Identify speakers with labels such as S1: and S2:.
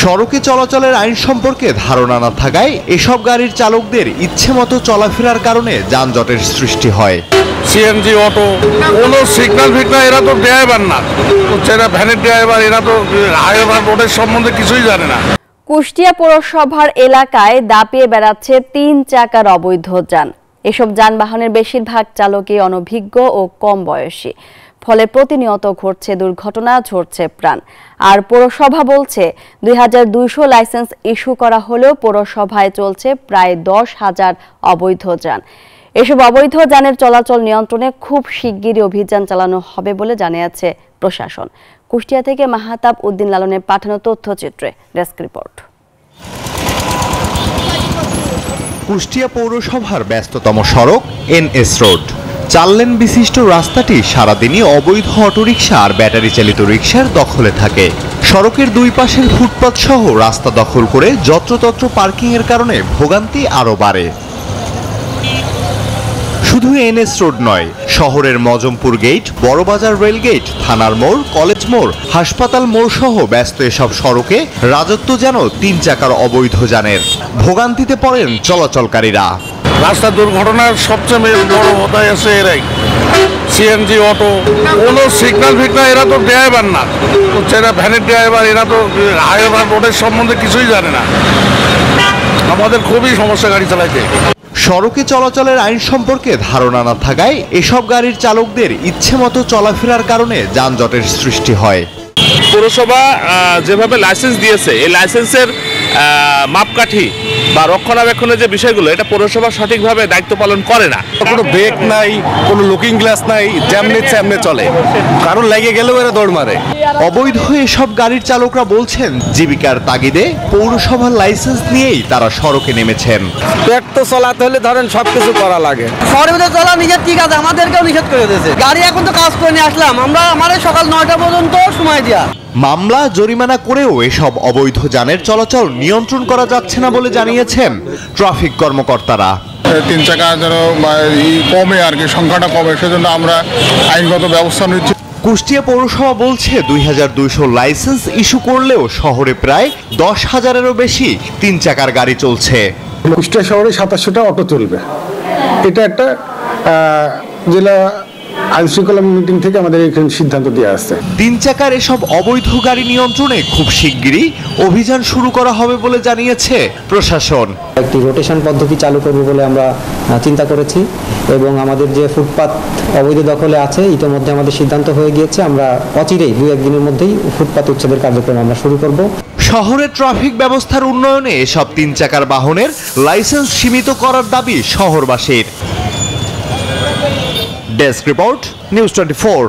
S1: সড়কে চলাচলের আইন সম্পর্কে ধারণা না থাকায় এসব গাড়ির চালকদের ইচ্ছেমতো চলাফেরার কারণে যানজটের সৃষ্টি হয়।
S2: সিএনজি অটো কোনো সিগন্যাল ফিগন্যাল, এরা তো ড্রাইভার না, এরা ভ্যানের ড্রাইভার, এরা তো হাইওয়ে রোডের সম্বন্ধে কিছুই জানে না।
S3: কুষ্টিয়া পৌরসভার এলাকায় দাপিয়ে বেড়াচ্ছে 3 চাকার অবৈধ যান। এসব যানবাহনের বেশিরভাগ চালকই অনভিজ্ঞ ও কম বয়সী, ফলে প্রতিনিয়ত ঘটছে দুর্ঘটনা, ঝরছে প্রাণ। আর পৌরসভা বলছে 2200 লাইসেন্স ইস্যু করা হলেও পৌরসভায় চলছে প্রায় 10,000 অবৈধ যান। এসব অবৈধ যানের চলাচল নিয়ন্ত্রণে খুব শিগগিরই অভিযান চালানো হবে বলে জানিয়েছে প্রশাসন। কুষ্টিয়া থেকে মাহতাব উদ্দিন লালনের পাঠানো তথ্যচিত্রে ডেস্ক রিপোর্ট।
S1: কুষ্টিয়া পৌরসভার ব্যস্ততম সড়ক এনএস রোড। 4 লেন বিশিষ্ট রাস্তাটি সারাদিনই অবৈধ অটোরিকশা আর ব্যাটারি চালিত রিকশার দখলে থাকে। সড়কের দুই পাশের ফুটপাত সহ রাস্তা দখল করে যত্রতত্র পার্কিং এর কারণে ভোগান্তি আরো বাড়ে। শুধু এনএস রোড নয়, শহরের Majampur gate, Barabazar rail gate, থানার মোড়, কলেজ মোড়, হাসপাতাল মোড় সহ ব্যস্ত এসব সড়কে রাজত্ব যেন 3 চাকার অবৈধ যানের। ভোগান্তিতে পড়েন চলাচলকারীরা।
S2: রাস্তা দুর্ঘটনার সবচেয়ে বড় হতাই আছে এরাই, সিএনজি অটো কোনো সিগন্যাল ফিগন্যাল, এরা তো ড্রাইভার না, এরা ভ্যানের ড্রাইভার, এরা তো হাইওয়ে রোডের সম্বন্ধে কিছুই জানে না। আমাদের খুবই সমস্যা গাড়ি চালাইতে।
S1: সড়কে চলাচলের আইন সম্পর্কে ধারণা না থাকায় এসব গাড়ির চালকদের ইচ্ছেমতো চলাফেরার কারণে যানজটের সৃষ্টি হয়।
S4: পৌরসভা যেভাবে লাইসেন্স দিয়েছে, এই লাইসেন্সের মাপকাঠি বা রক্ষণাবেক্ষণের যে বিষয়গুলো, এটা পৌরসভা সঠিকভাবে দায়িত্ব পালন করে না।
S5: কোনো ব্রেক নাই, কোনো লুকিং গ্লাস নাই, যেমনি চলে, কারণ লেগে গেলেও এরা দৌড় মারে।
S1: অবৈধ এসব গাড়ির চালকরা বলছেন জীবিকার তাগিদে পৌরসভার লাইসেন্স নিয়েই তারা সড়কে নেমেছেন।
S5: পেট তো চলাতে হলে ধরেন সবকিছু করা লাগে।
S6: শহরের ভিতরে চলা নিষেধ, ঠিক আছে, আমাদেরকেও নিষেধ করে দিয়েছে। গাড়ি এখন তো কাজ করে নিয়ে আসলাম আমরা, আমাদের সকাল 9টা পর্যন্ত সময় দেয়া।
S1: মামলা জরিমানা করেও এসব অবৈধ যানের চলাচল নিয়ন্ত্রণ করা যাচ্ছে না বলে জানিয়েছেন ট্রাফিক কর্মকর্তারা।
S2: 3 চাকা যেন কমে আর কি, সংখ্যাটা কমে, সেজন্য আমরা আইনগত ব্যবস্থা নিচ্ছি।
S1: কুষ্টিয়া পৌরসভা বলছে 2200 লাইসেন্স ইস্যু করলেও শহরে প্রায় 10,000-এরও বেশি 3 চাকার গাড়ি চলছে।
S7: কুষ্টিয়া শহরে 2700টা অটো চলবে। এটা একটা জেলা আইন শৃঙ্খলা মিটিং থেকে আমাদের এখানে সিদ্ধান্ত দেওয়া আছে।
S1: 3 চাকার এসব অবৈধ গাড়ি নিয়ন্ত্রণে খুব শিগগিরই অভিযান শুরু করা হবে বলে জানিয়েছে প্রশাসন।
S8: একটি রোটেশন পদ্ধতি চালু করবে বলে আমরা চিন্তা করেছি এবং আমাদের যে ফুটপাত অবৈধ দখলে আছে ইতিমধ্যে আমাদের সিদ্ধান্ত হয়ে গিয়েছে। আমরা অচিরেই 2-1 দিনের মধ্যেই ফুটপাত উচ্ছেদের কার্যক্রম আমরা শুরু করব।
S1: শহরের ট্রাফিক ব্যবস্থার উন্নয়নে এসব 3 চাকার বাহনের লাইসেন্স সীমিত করার দাবি শহরবাসীর। Desk report, news 24।